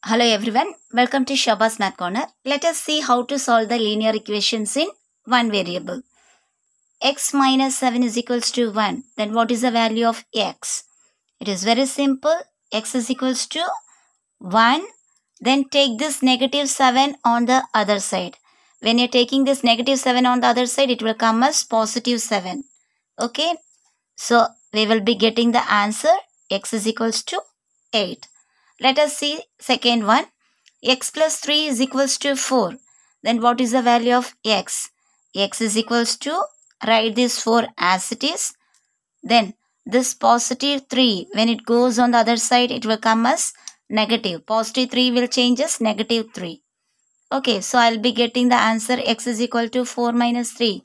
Hello everyone, welcome to Shaba's Math Corner. Let us see how to solve the linear equations in one variable. X minus 7 is equals to 1. Then what is the value of x? It is very simple. X is equals to 1. Then take this negative 7 on the other side. When you're taking this negative 7 on the other side, it will come as positive 7. Okay. So we will be getting the answer x is equals to 8. Let us see second one. X plus 3 is equals to 4. Then what is the value of x? X is equals to, write this 4 as it is. Then this positive 3, when it goes on the other side, it will come as negative. Positive 3 will change as negative 3. Okay, so I'll be getting the answer x is equal to 4 minus 3.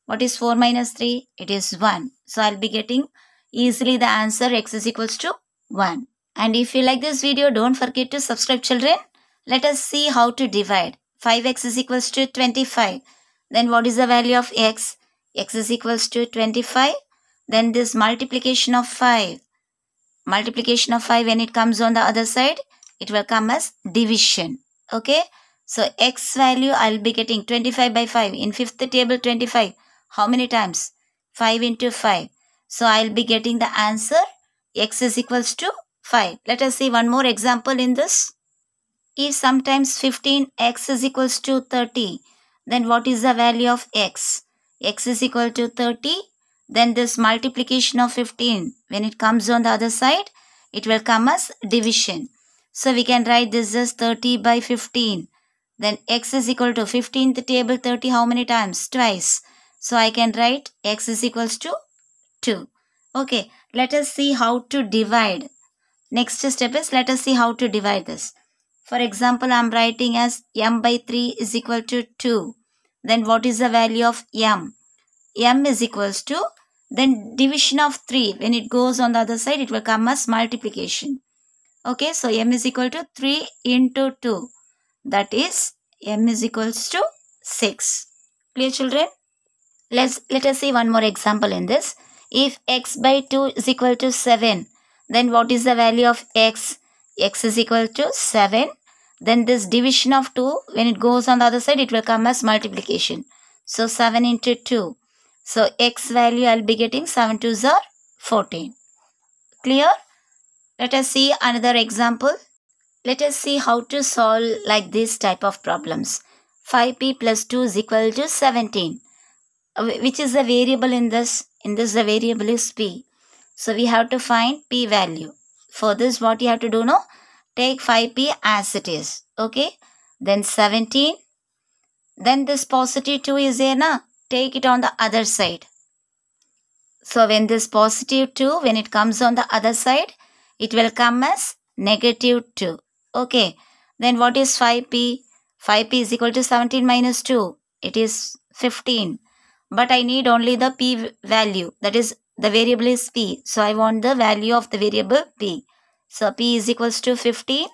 What is 4 minus 3? It is 1. So I'll be getting easily the answer x is equals to 1. And if you like this video, don't forget to subscribe, children. Let us see how to divide. 5x is equals to 25. Then what is the value of x? X is equals to 25. Then this multiplication of 5. Multiplication of 5, when it comes on the other side, it will come as division. Okay. So x value I'll be getting 25 by 5. In fifth table 25. How many times? 5 into 5. So I'll be getting the answer x is equals to 5. Let us see one more example in this. If sometimes 15x is equals to 30, then what is the value of x? X is equal to 30. Then this multiplication of 15, when it comes on the other side, it will come as division. So we can write this as 30 by 15. Then x is equal to 15th table 30 how many times? Twice. So I can write x is equals to 2. Okay, let us see how to divide. Next step is let us see how to divide this. For example, I am writing as m by 3 is equal to 2. Then what is the value of m? M is equals to, then division of 3. When it goes on the other side, it will come as multiplication. Okay, so m is equal to 3 into 2. That is m is equals to 6. Clear, children? Let us see one more example in this. If x by 2 is equal to 7, then what is the value of x? X is equal to 7. Then this division of 2, when it goes on the other side, it will come as multiplication. So 7 into 2. So x value I'll be getting 7 2s are 14. Clear? Let us see another example. Let us see how to solve like this type of problems. 5p plus 2 is equal to 17. Which is the variable in this? In this the variable is p. So we have to find p value. For this what you have to do now? Take 5p as it is. Okay. Then 17. Then this positive 2 is there na? Take it on the other side. So when this positive 2, when it comes on the other side, it will come as negative 2. Okay. Then what is 5p? 5p is equal to 17 minus 2. It is 15. But I need only the p value. That is, the variable is p. So I want the value of the variable p. So p is equals to 15.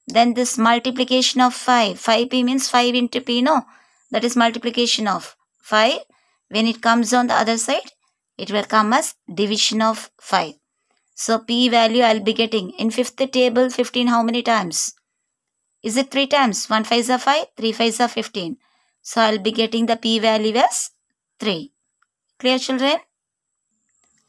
Then this multiplication of 5. 5p means 5 into p, no? That is multiplication of 5. When it comes on the other side, it will come as division of 5. So p value I'll be getting in fifth table 15 how many times? Is it 3 times? 1 5s are 5, 3 5s are 15. So I'll be getting the p value as 3. Clear, children?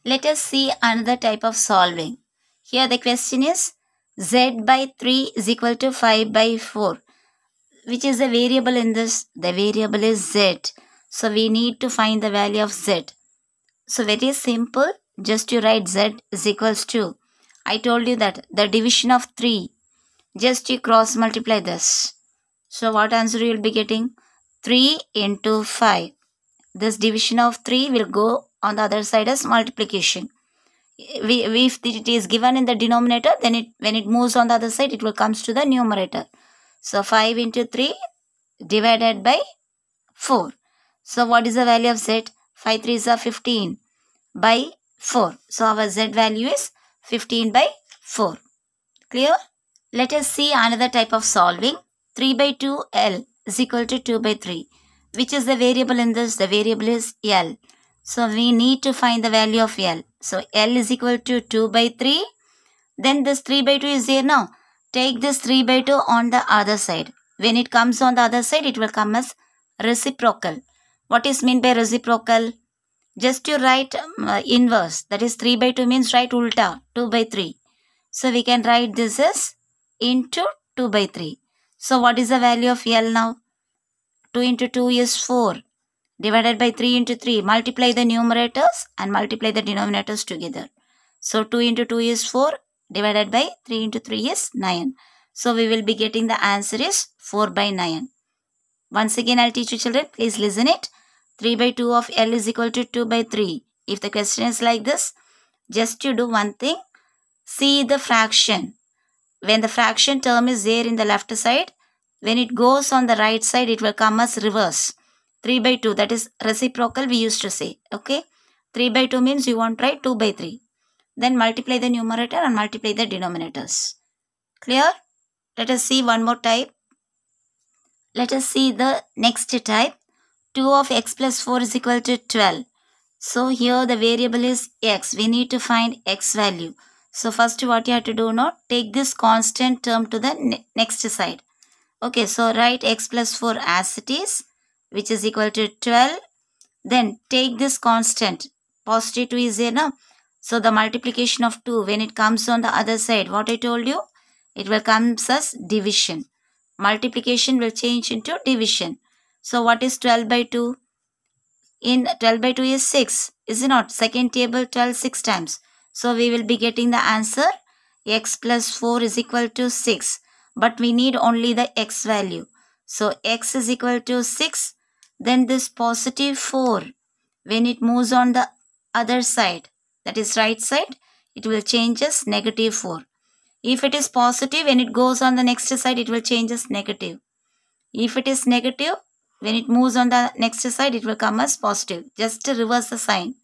Let us see another type of solving. Here the question is z by 3 is equal to 5 by 4. Which is the variable in this? The variable is z. So we need to find the value of z. So very simple. Just you write z is equals to. I told you that the division of 3. Just you cross multiply this. So what answer you will be getting? 3 into 5. This division of 3 will go on the other side as multiplication. If it is given in the denominator, then when it moves on the other side, it will comes to the numerator. So 5 into 3 divided by 4. So what is the value of z? 5 3s are 15 by 4. So our z value is 15 by 4. Clear? Let us see another type of solving. 3 by 2 L is equal to 2 by 3. Which is the variable in this? The variable is L. So we need to find the value of L. So L is equal to 2 by 3. Then this 3 by 2 is there now. take this 3 by 2 on the other side. When it comes on the other side, it will come as reciprocal. What is meant by reciprocal? Just you write inverse. That is 3 by 2 means write ulta, 2 by 3. So we can write this as into 2 by 3. So what is the value of L now? 2 into 2 is 4. Divided by 3 into 3. Multiply the numerators and multiply the denominators together. So 2 into 2 is 4. Divided by 3 into 3 is 9. So we will be getting the answer is 4 by 9. Once again I'll teach you children. Please listen it. 3 by 2 of L is equal to 2 by 3. If the question is like this, just you do one thing. See the fraction. When the fraction term is there in the left side, when it goes on the right side, it will come as reverse. 3 by 2, that is reciprocal we used to say. Okay. 3 by 2 means you want to write 2 by 3. Then multiply the numerator and multiply the denominators. Clear? Let us see one more type. Let us see the next type. 2 of x plus 4 is equal to 12. So here the variable is x. We need to find x value. So first what you have to do now, take this constant term to the next side. Okay, so write x plus 4 as it is, which is equal to 12. Then take this constant, positive 2 is there now. So the multiplication of 2, when it comes on the other side, what I told you, it will come as division. Multiplication will change into division. So what is 12 by 2? In 12 by 2 is 6. Is it not? Second table 12 6 times. So we will be getting the answer x plus 4 is equal to 6. But we need only the x value. So x is equal to 6. Then this positive 4, when it moves on the other side, that is right side, it will change as negative 4. If it is positive, when it goes on the next side, it will change as negative. If it is negative, when it moves on the next side, it will come as positive. Just to reverse the sign.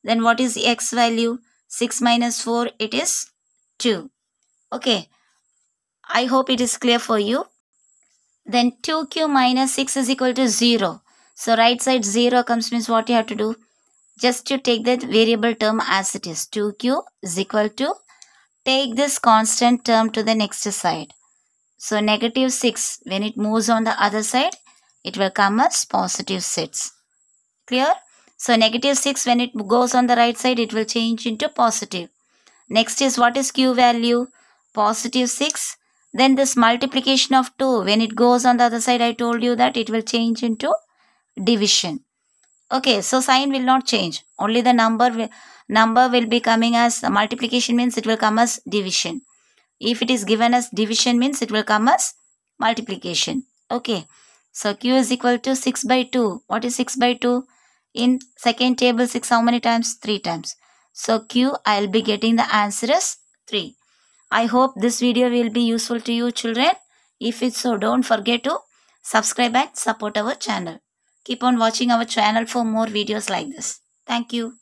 Then what is the x value? 6 minus 4, it is 2. Okay. I hope it is clear for you. Then 2q minus 6 is equal to 0. So right side 0 comes means what you have to do? Just to take that variable term as it is. 2q is equal to, take this constant term to the next side. So negative 6, when it moves on the other side, it will come as positive 6. Clear? So negative 6, when it goes on the right side, it will change into positive. Next is what is q value? Positive 6. Then this multiplication of 2, when it goes on the other side, I told you that it will change into division. Okay, so sign will not change. Only the number will be coming as multiplication means it will come as division. If it is given as division means it will come as multiplication. Okay. So q is equal to 6 by 2. What is 6 by 2? In second table 6 how many times? 3 times. So q I will be getting the answer as 3. I hope this video will be useful to you children. If it's so, don't forget to subscribe and support our channel. Keep on watching our channel for more videos like this. Thank you.